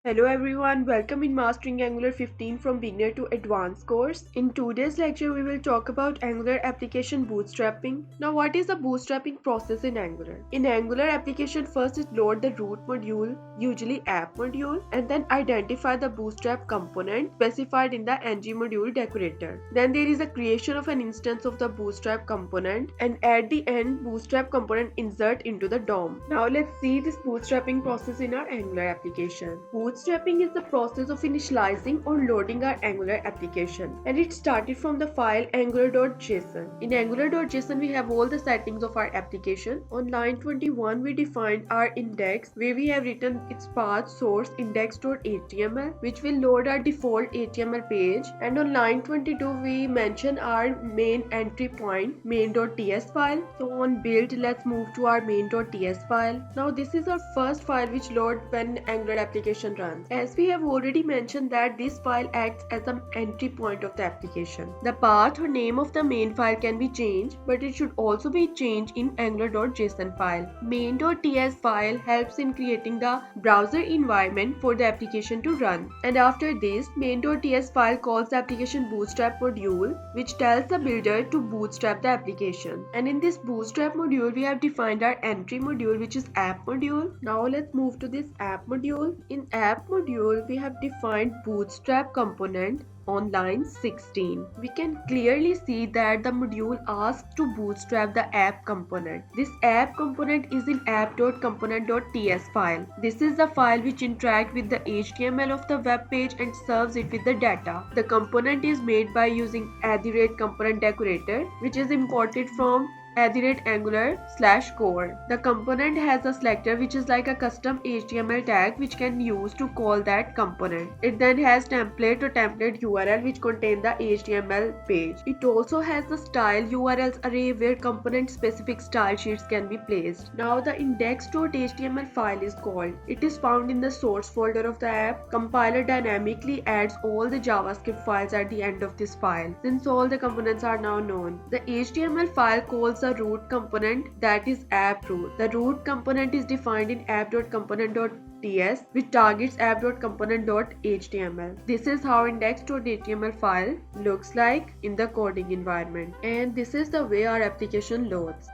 Hello everyone, welcome in Mastering Angular 15 from beginner to advanced course. In today's lecture we will talk about Angular application bootstrapping. Now what is the bootstrapping process in Angular? In Angular application first it load the root module, usually app module, and then identify the bootstrap component specified in the ng module decorator. Then there is a creation of an instance of the bootstrap component, and at the end bootstrap component insert into the DOM. Now let's see this bootstrapping process in our Angular application. Bootstrapping is the process of initializing or loading our Angular application, and it started from the file angular.json. In angular.json we have all the settings of our application. On line 21 we defined our index where we have written its path source index.html, which will load our default HTML page, and on line 22 we mention our main entry point main.ts file. So on build, let's move to our main.ts file. Now this is our first file which loads when Angular application runs. As we have already mentioned that this file acts as an entry point of the application. The path or name of the main file can be changed, but it should also be changed in angular.json file. Main.ts file helps in creating the browser environment for the application to run. And after this, main.ts file calls the application bootstrap module, which tells the builder to bootstrap the application. And in this bootstrap module, we have defined our entry module, which is app module. Now let's move to this app module. In app module, we have defined bootstrap component on line 16. We can clearly see that the module asks to bootstrap the app component. This app component is in app.component.ts file. This is the file which interacts with the HTML of the web page and serves it with the data. The component is made by using @component decorator, which is imported from @angular/core. The component has a selector which is like a custom HTML tag which can use to call that component. It then has template or template URL which contain the HTML page. It also has the style URLs array where component specific style sheets can be placed. Now the index.html file is called. It is found in the source folder of the app. Compiler dynamically adds all the JavaScript files at the end of this file, since all the components are now known. The HTML file calls the root component, that is app root. The root component is defined in app.component.ts, which targets app.component.html. This is how index.html file looks like in the coding environment, and this is the way our application loads.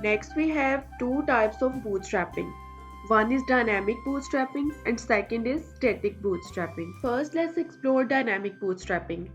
Next we have two types of bootstrapping. One is dynamic bootstrapping and second is static bootstrapping. First, let's explore dynamic bootstrapping.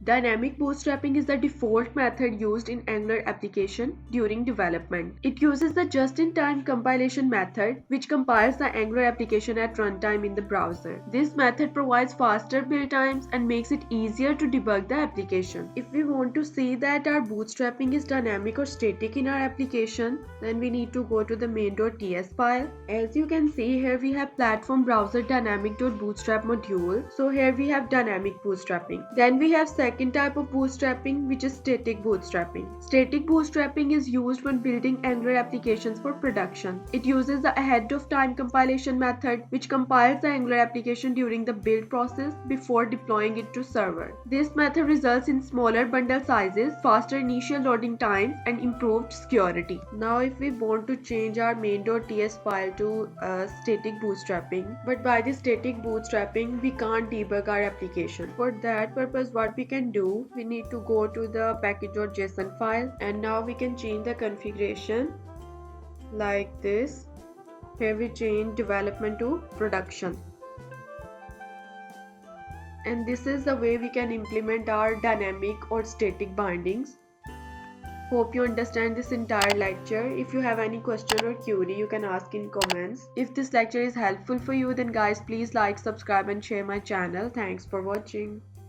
Dynamic bootstrapping is the default method used in Angular application during development. It uses the just-in-time compilation method, which compiles the Angular application at runtime in the browser. This method provides faster build times and makes it easier to debug the application. If we want to see that our bootstrapping is dynamic or static in our application, then we need to go to the main.ts file. As you can see here, we have platform browser dynamic.bootstrap module. So here we have dynamic bootstrapping. Then we have second type of bootstrapping, which is static bootstrapping. Static bootstrapping is used when building Angular applications for production. It uses the ahead of time compilation method, which compiles the Angular application during the build process before deploying it to server. This method results in smaller bundle sizes, faster initial loading times, and improved security. Now if we want to change our main.ts file to static bootstrapping, but by this static bootstrapping we can't debug our application. For that purpose, what we can do, we need to go to the package.json file, and now we can change the configuration like this. Here we change development to production, and this is the way we can implement our dynamic or static bindings. Hope you understand this entire lecture. If you have any question or query, you can ask in comments. If this lecture is helpful for you, then guys, please like, subscribe and share my channel. Thanks for watching.